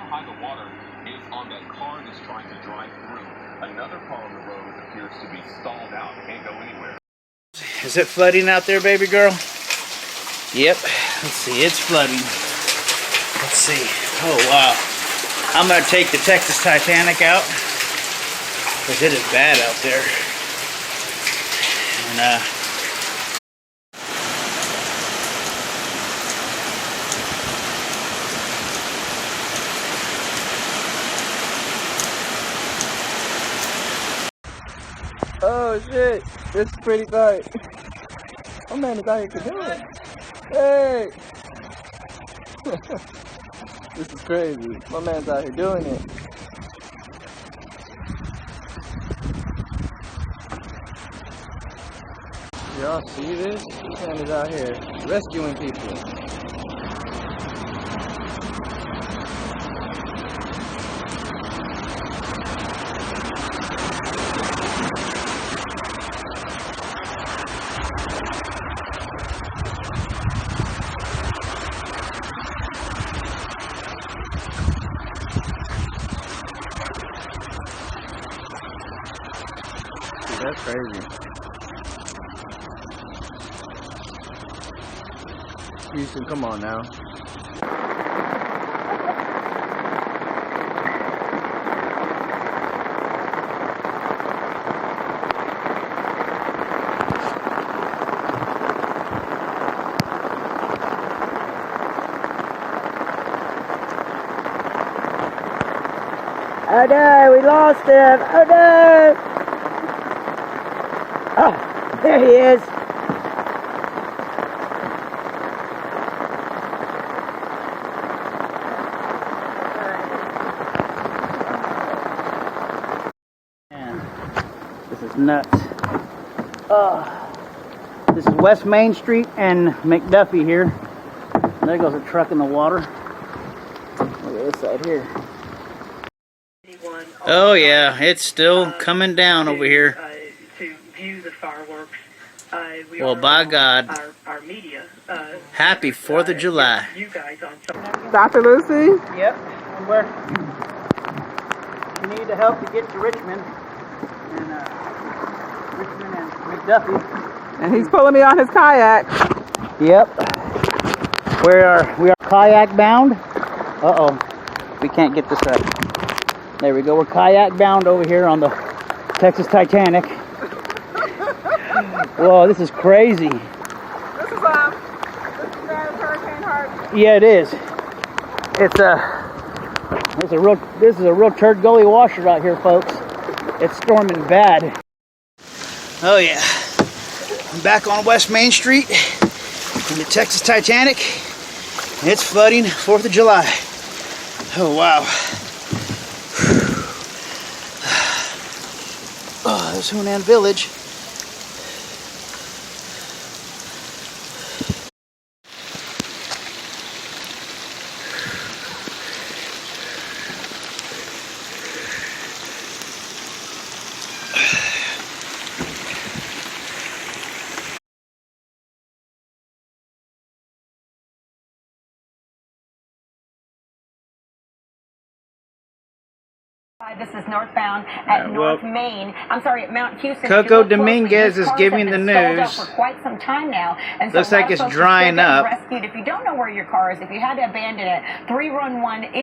high the water is on that car that's trying to drive through. Another car on the road appears to be stalled out, can't go anywhere. Is it flooding out there, baby girl? Yep. Let's see, it's flooding. Let's see. Oh, wow. I'm going to take the Texas Titanic out because it is bad out there. And, oh shit, this is pretty tight. My man is out here canoeing. Hey! This is crazy. My man's out here doing it. Y'all see this? This man is out here rescuing people. That's crazy. Houston, come on now. oh no, we lost him. Oh no. Oh, there he is. Man, this is nuts. This is West Main Street and McDuffie here. There goes a truck in the water. Look at this side here. Oh yeah, it's still coming down over here. To view the fireworks. Well, by God, our media. happy 4th of July. You guys on Dr. Lucy? Yep, and we're we need the help to get to Richmond and McDuffie. And he's pulling me on his kayak. Yep. We are kayak bound. Uh-oh. We can't get this up. There we go. We're kayak bound over here on the Texas Titanic. Whoa, this is crazy. This is Hurricane Harvey. Yeah, it is. This is a real turd gully washer out here, folks. It's storming bad. Oh yeah. I'm back on West Main Street in the Texas Titanic. It's flooding 4th of July. Oh wow. Oh, there's Hunan Village. This is northbound at North Main. I'm sorry, at Mount Houston. Coco Dominguez is giving the news. For quite some time now, and looks like it's drying up. Rescued. If you don't know where your car is, if you had to abandon it, 311.